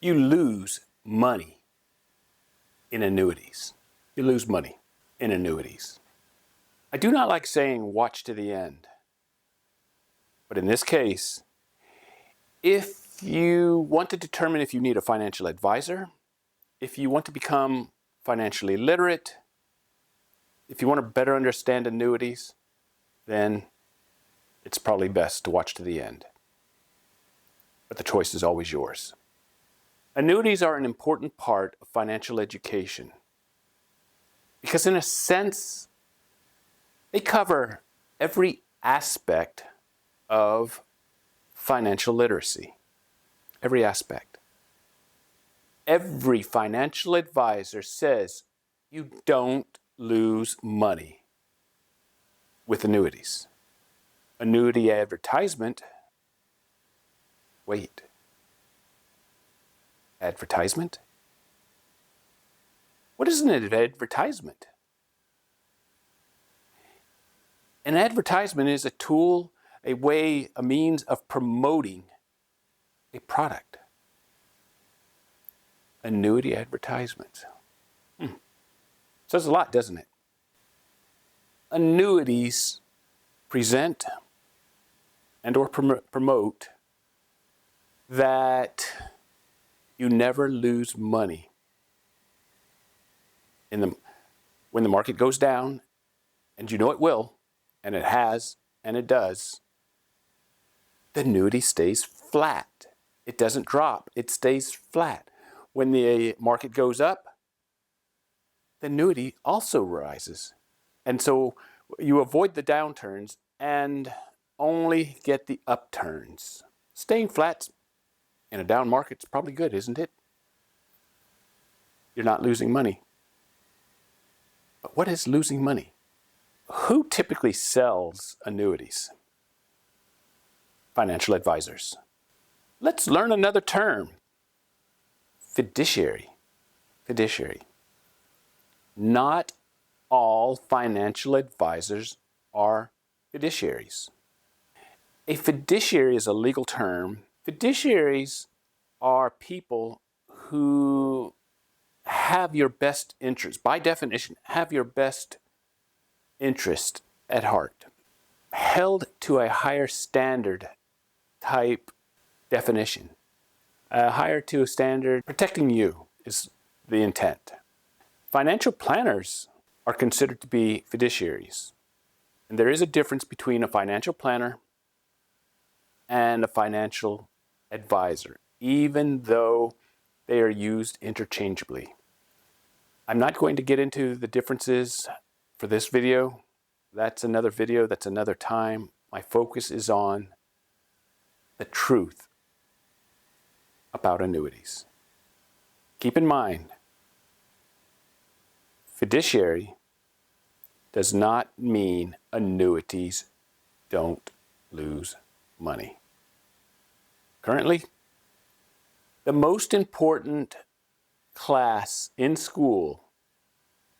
You lose money in annuities. You lose money in annuities. I do not like saying watch to the end. But in this case, if you want to determine if you need a financial advisor, if you want to become financially literate, if you want to better understand annuities, then it's probably best to watch to the end. But the choice is always yours. Annuities are an important part of financial education because in a sense, they cover every aspect of financial literacy. Every aspect. Every financial advisor says you don't lose money with annuities. Annuity advertisement, wait. Advertisement? What is an advertisement? An advertisement is a tool, a way, a means of promoting a product. Annuity advertisements. Says a lot, doesn't it? Annuities present and or promote that you never lose money when the market goes down, and you know it will, and it has, and it does. The annuity stays flat. It doesn't drop. It stays flat. When the market goes up, the annuity also rises. And so you avoid the downturns and only get the upturns. Staying flat in a down market is probably good, isn't it? You're not losing money. But what is losing money? Who typically sells annuities? Financial advisors. Let's learn another term. Fiduciary. Fiduciary. Not all financial advisors are fiduciaries. A fiduciary is a legal term. Fiduciaries are people who have your best interest, by definition, have your best interest at heart. Held to a higher standard type definition. Higher to a standard, protecting you is the intent. Financial planners are considered to be fiduciaries. And there is a difference between a financial planner and a financial advisor, even though they are used interchangeably. I'm not going to get into the differences for this video. That's another video, that's another time. My focus is on the truth about annuities. Keep in mind, fiduciary does not mean annuities don't lose money. Currently, the most important class in school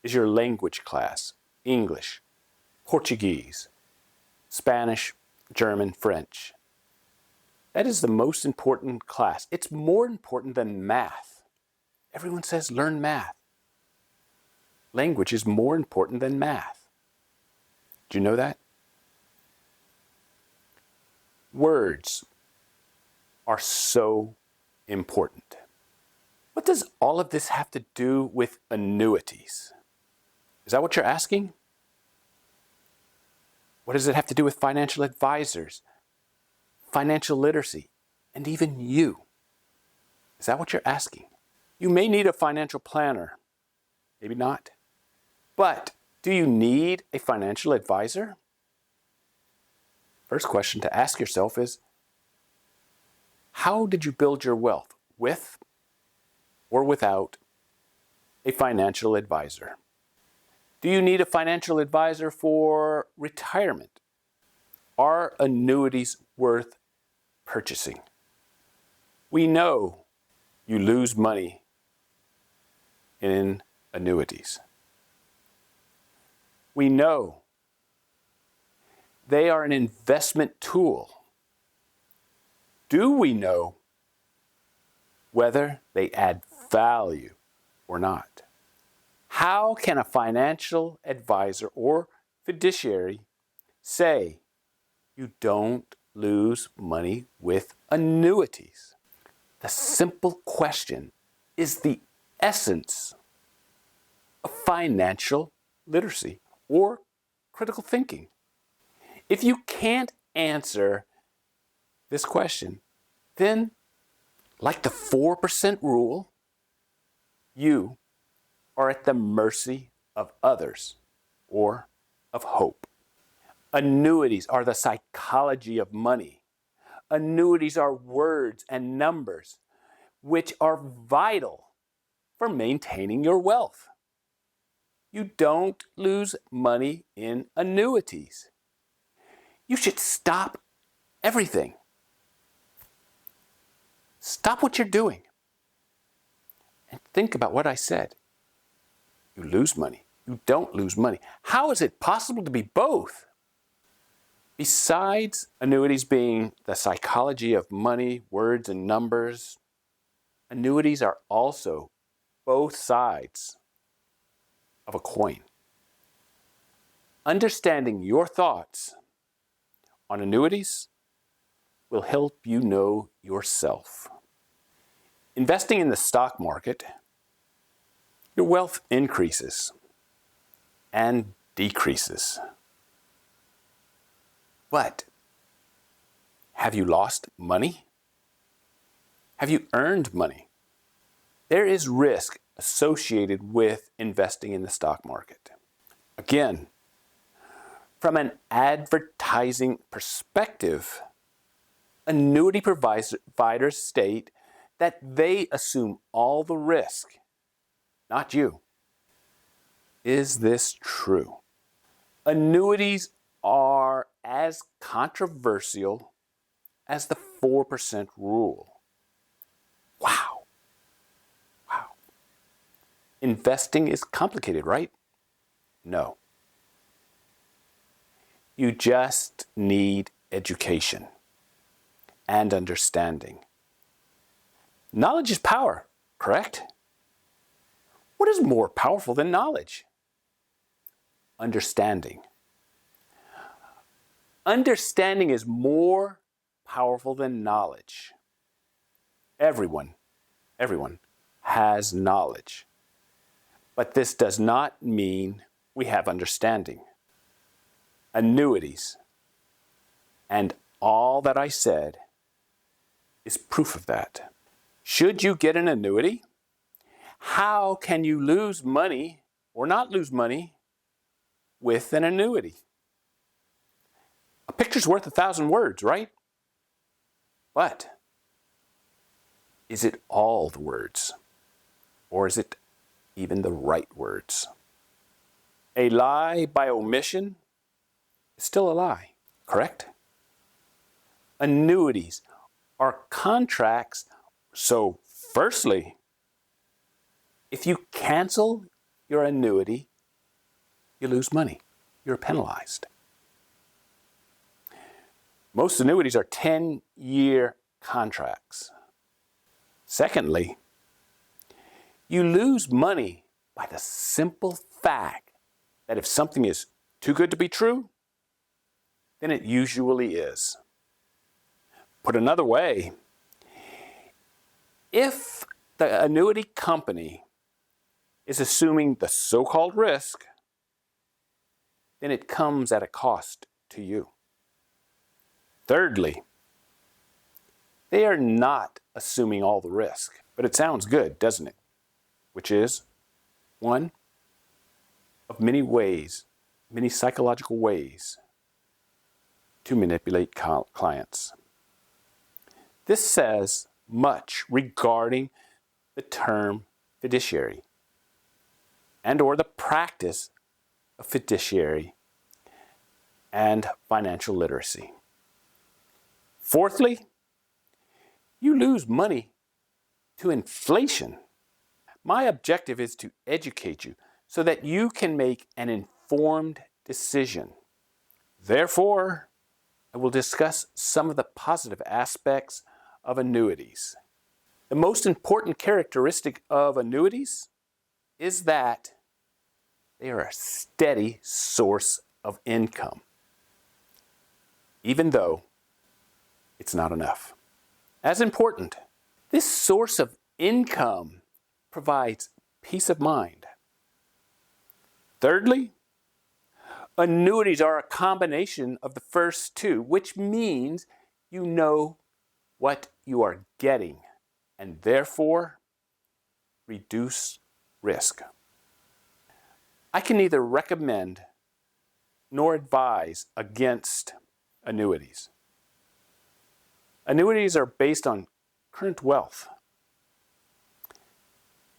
is your language class. English, Portuguese, Spanish, German, French. That is the most important class. It's more important than math. Everyone says learn math. Language is more important than math. Do you know that? Words are so important. What does all of this have to do with annuities? Is that what you're asking? What does it have to do with financial advisors, financial literacy, and even you? Is that what you're asking? You may need a financial planner, maybe not. But do you need a financial advisor? First question to ask yourself is, how did you build your wealth, with or without a financial advisor? Do you need a financial advisor for retirement? Are annuities worth purchasing? We know you lose money in annuities. We know they are an investment tool. Do we know whether they add value or not. How can a financial advisor or fiduciary say you don't lose money with annuities? The simple question is the essence of financial literacy or critical thinking. If you can't answer this question, then, like the 4% rule, you are at the mercy of others or of hope. Annuities are the psychology of money. Annuities are words and numbers which are vital for maintaining your wealth. You don't lose money in annuities. You should stop everything. Stop what you're doing and think about what I said. You lose money. You don't lose money. How is it possible to be both? Besides annuities being the psychology of money, words, and numbers, annuities are also both sides of a coin. Understanding your thoughts on annuities will help you know yourself. Investing in the stock market, your wealth increases and decreases. But have you lost money? Have you earned money? There is risk associated with investing in the stock market. Again, from an advertising perspective, annuity providers state that they assume all the risk, not you. Is this true? Annuities are as controversial as the 4% rule. Wow. Wow. Investing is complicated, right? No. You just need education and understanding. Knowledge is power, correct? What is more powerful than knowledge? Understanding. Understanding is more powerful than knowledge. Everyone has knowledge. But this does not mean we have understanding. Annuities and all that I said is proof of that. Should you get an annuity? How can you lose money or not lose money with an annuity? A picture's worth 1,000 words, right? But is it all the words? Or is it even the right words? A lie by omission is still a lie, correct? Annuities are contracts. So, firstly, if you cancel your annuity, you lose money. You're penalized. Most annuities are 10-year contracts. Secondly, you lose money by the simple fact that if something is too good to be true, then it usually is. Put another way, if the annuity company is assuming the so-called risk, then it comes at a cost to you. Thirdly, they are not assuming all the risk, but it sounds good, doesn't it? Which is one of many ways, many psychological ways to manipulate clients. This says much regarding the term fiduciary and or the practice of fiduciary and financial literacy. Fourthly, you lose money to inflation. My objective is to educate you so that you can make an informed decision. Therefore, I will discuss some of the positive aspects of annuities. The most important characteristic of annuities is that they are a steady source of income, even though it's not enough. As important, this source of income provides peace of mind. Thirdly, annuities are a combination of the first two, which means you know what you are getting and therefore reduce risk. I can neither recommend nor advise against annuities. Annuities are based on current wealth.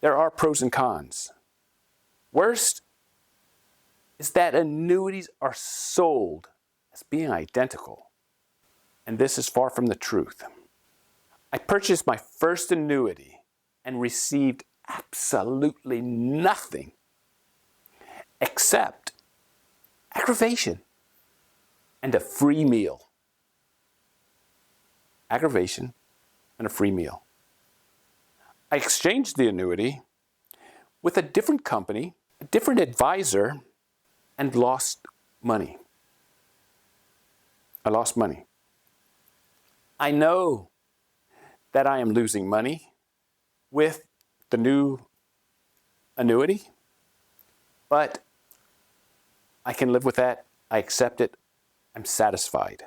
There are pros and cons. Worst is that annuities are sold as being identical, and this is far from the truth. I purchased my first annuity and received absolutely nothing except aggravation and a free meal. Aggravation and a free meal. I exchanged the annuity with a different company, a different advisor, and lost money. I lost money. I know that I am losing money with the new annuity, but I can live with that. I accept it. I'm satisfied.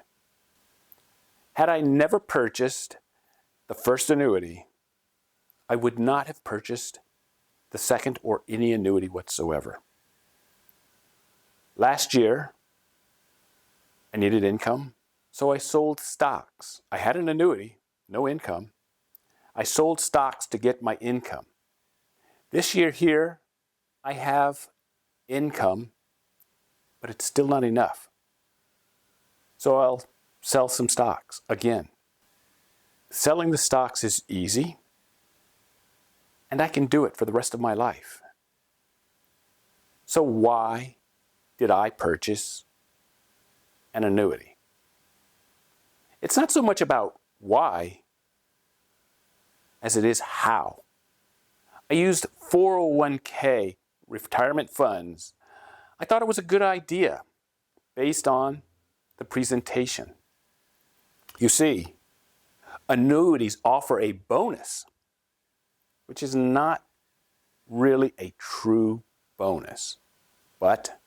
Had I never purchased the first annuity, I would not have purchased the second or any annuity whatsoever. Last year, I needed income, so I sold stocks. I had an annuity, no income. I sold stocks to get my income. This year here, I have income, but it's still not enough. So I'll sell some stocks again. Selling the stocks is easy, and I can do it for the rest of my life. So why did I purchase an annuity? It's not so much about why as it is how. I used 401k retirement funds. I thought it was a good idea based on the presentation. You see, annuities offer a bonus, which is not really a true bonus, but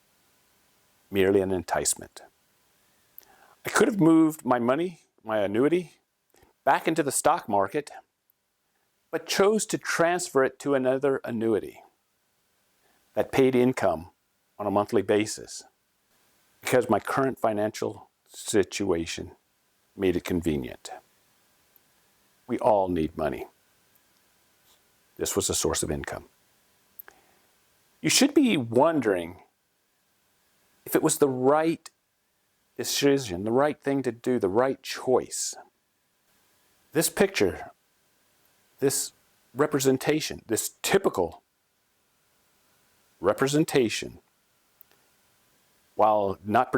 merely an enticement. I could have moved my money, my annuity, back into the stock market, but chose to transfer it to another annuity that paid income on a monthly basis because my current financial situation made it convenient. We all need money. This was a source of income. You should be wondering if it was the right decision, the right thing to do, the right choice. This picture, this representation, this typical representation, while not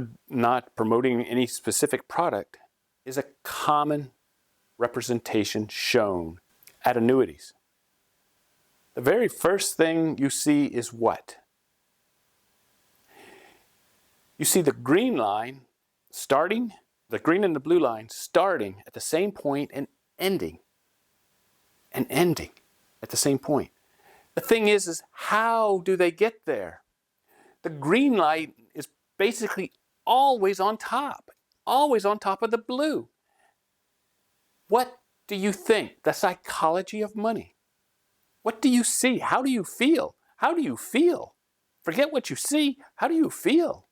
promoting any specific product, is a common representation shown at annuities. The very first thing you see is what? You see the green line starting, the green and the blue line starting at the same point and ending at the same point. The thing is how do they get there? The green line is basically always on top of the blue. What do you think? The psychology of money. What do you see? How do you feel? How do you feel? Forget what you see. How do you feel?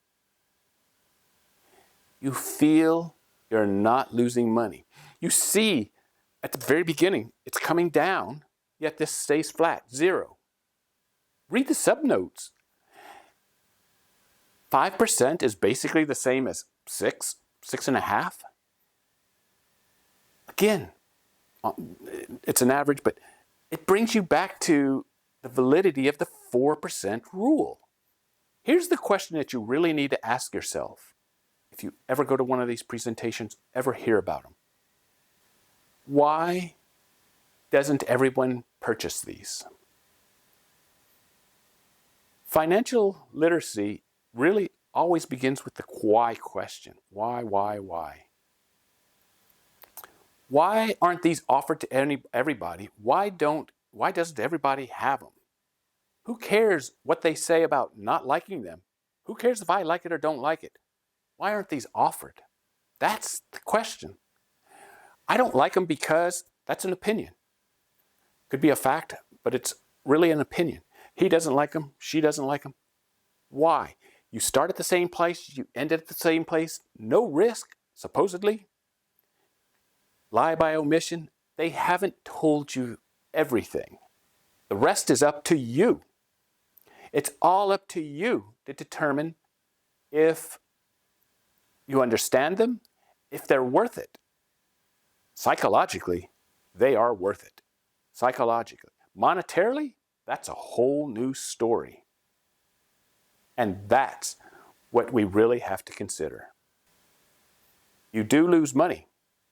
You feel you're not losing money. You see at the very beginning, it's coming down, yet this stays flat, 0. Read the subnotes. 5% is basically the same as 6.5. Again, it's an average, but it brings you back to the validity of the 4% rule. Here's the question that you really need to ask yourself if you ever go to one of these presentations, ever hear about them. Why doesn't everyone purchase these? Financial literacy really always begins with the why question. Why? Why aren't these offered to everybody? Why doesn't everybody have them? Who cares what they say about not liking them? Who cares if I like it or don't like it? Why aren't these offered? That's the question. I don't like them because that's an opinion. Could be a fact, but it's really an opinion. He doesn't like them. She doesn't like them. Why? You start at the same place. You end at the same place. No risk, supposedly. Lie by omission. They haven't told you everything. The rest is up to you. It's all up to you to determine if you understand them, if they're worth it. Psychologically, they are worth it. Psychologically. Monetarily, that's a whole new story. And that's what we really have to consider. You do lose money.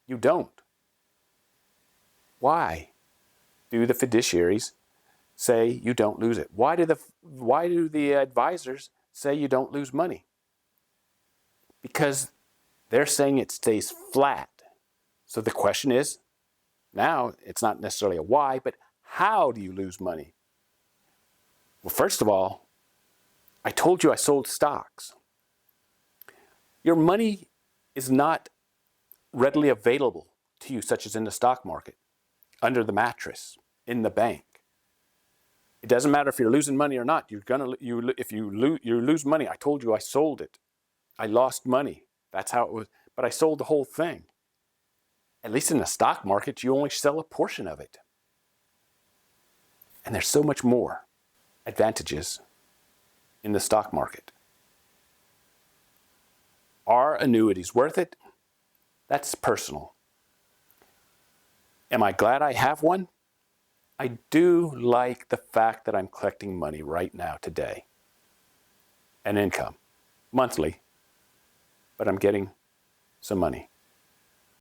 You don't. Why do the fiduciaries say you don't lose it? Why do the advisors say you don't lose money? Because they're saying it stays flat. So the question is, now it's not necessarily a why, but how do you lose money? Well, first of all, I told you I sold stocks. Your money is not readily available to you, such as in the stock market, under the mattress, in the bank. It doesn't matter if you're losing money or not. If you lose money, I told you I sold it. I lost money. That's how it was. But I sold the whole thing. At least in the stock market, you only sell a portion of it. And there's so much more advantages in the stock market. Are annuities worth it? That's personal. Am I glad I have one? I do like the fact that I'm collecting money right now, today. An income, monthly, but I'm getting some money.